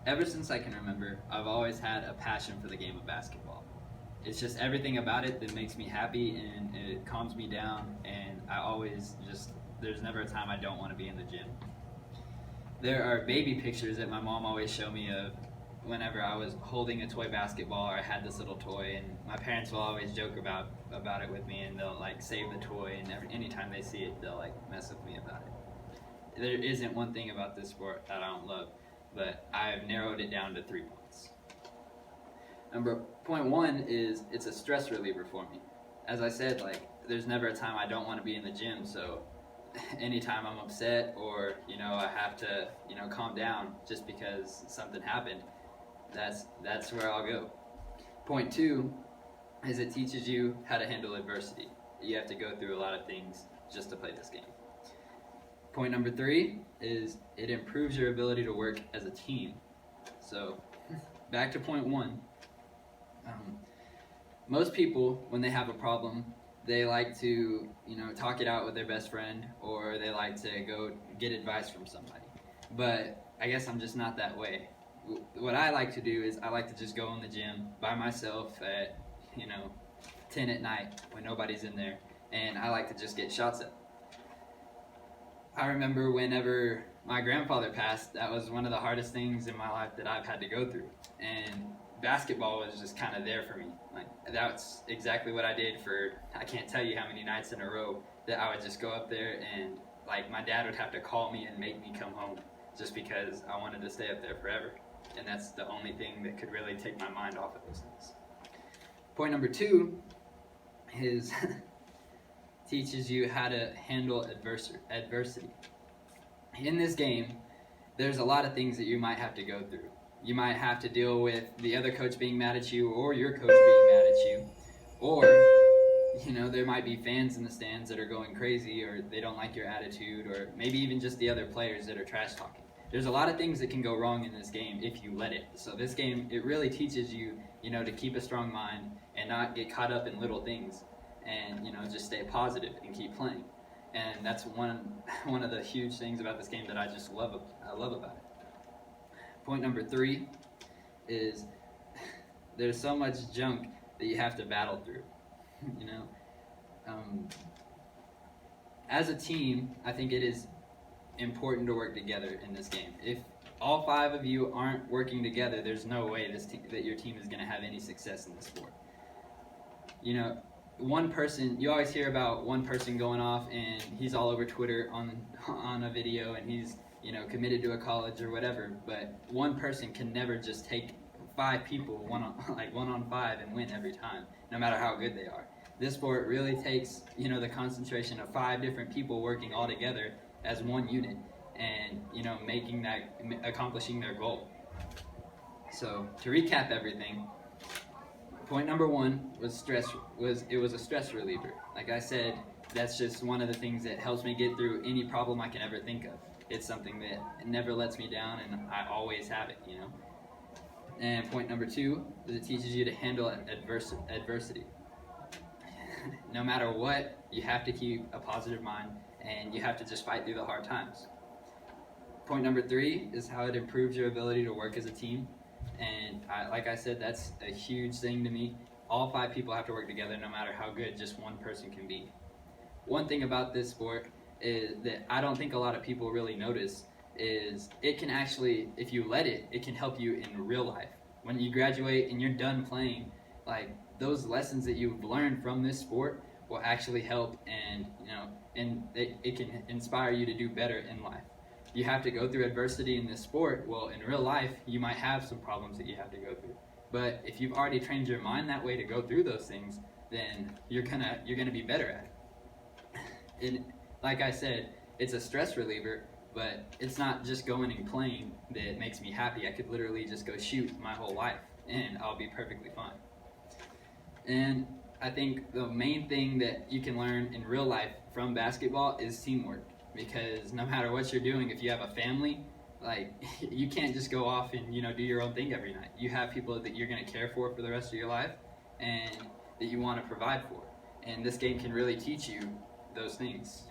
Ever since I can remember, I've always had a passion for the game of basketball. It's just everything about it that makes me happy and it calms me down, and I always just, there's never a time I don't want to be in the gym. There are baby pictures that my mom always showed me of whenever I was holding a toy basketball or I had this little toy, and my parents will always joke about it with me, and they'll like save the toy, and anytime they see it, they'll like mess with me about it. There isn't one thing about this sport that I don't love, but I've narrowed it down to 3 points. Point one is it's a stress reliever for me. As I said, like there's never a time I don't want to be in the gym, so anytime I'm upset or I have to calm down just because something happened, that's where I'll go. Point two is it teaches you how to handle adversity. You have to go through a lot of things just to play this game. Point number three is it improves your ability to work as a team. So back to point one. Most people, when they have a problem, they like to talk it out with their best friend, or they like to go get advice from somebody. But I guess I'm just not that way. What I like to do is I like to just go in the gym by myself at 10 at night when nobody's in there, and I like to just get shots up. I remember whenever my grandfather passed, that was one of the hardest things in my life that I've had to go through, and basketball was just kind of there for me. Like that's exactly what I did for, I can't tell you how many nights in a row that I would just go up there, and like my dad would have to call me and make me come home just because I wanted to stay up there forever. And that's the only thing that could really take my mind off of those things. Point number two is teaches you how to handle adversity. In this game, there's a lot of things that you might have to go through. You might have to deal with the other coach being mad at you, or your coach being mad at you, or there might be fans in the stands that are going crazy, or they don't like your attitude, or maybe even just the other players that are trash talking. There's a lot of things that can go wrong in this game if you let it. So this game, it really teaches you, to keep a strong mind and not get caught up in little things, and just stay positive and keep playing. And that's one of the huge things about this game that I just love. I love about it. Point number three is there's so much junk that you have to battle through. As a team, I think it is important to work together in this game. If all five of you aren't working together, there's no way that your team is going to have any success in this sport. One person, you always hear about one person going off and he's all over Twitter on a video, and he's committed to a college or whatever, but one person can never just take five people one on five and win every time, no matter how good they are. This sport really takes the concentration of five different people working all together as one unit, and accomplishing their goal. So to recap everything, point number one was it was a stress reliever. Like I said, that's just one of the things that helps me get through any problem I can ever think of. It's something that never lets me down, and I always have it, And point number two is it teaches you to handle adversity. No matter what, you have to keep a positive mind, and you have to just fight through the hard times. Point number three is how it improves your ability to work as a team. And like I said, that's a huge thing to me. All five people have to work together, no matter how good just one person can be. One thing about this sport is that I don't think a lot of people really notice is it can actually, if you let it, it can help you in real life. When you graduate and you're done playing, like those lessons that you've learned from this sport will actually help, and it can inspire you to do better in life. You have to go through adversity in this sport. Well, in real life, you might have some problems that you have to go through. But if you've already trained your mind that way to go through those things, then you're gonna be better at it. And like I said, it's a stress reliever, but it's not just going and playing that makes me happy. I could literally just go shoot my whole life, and I'll be perfectly fine. And I think the main thing that you can learn in real life from basketball is teamwork. Because no matter what you're doing, if you have a family, like you can't just go off and do your own thing every night. You have people that you're going to care for the rest of your life, and that you want to provide for. And this game can really teach you those things.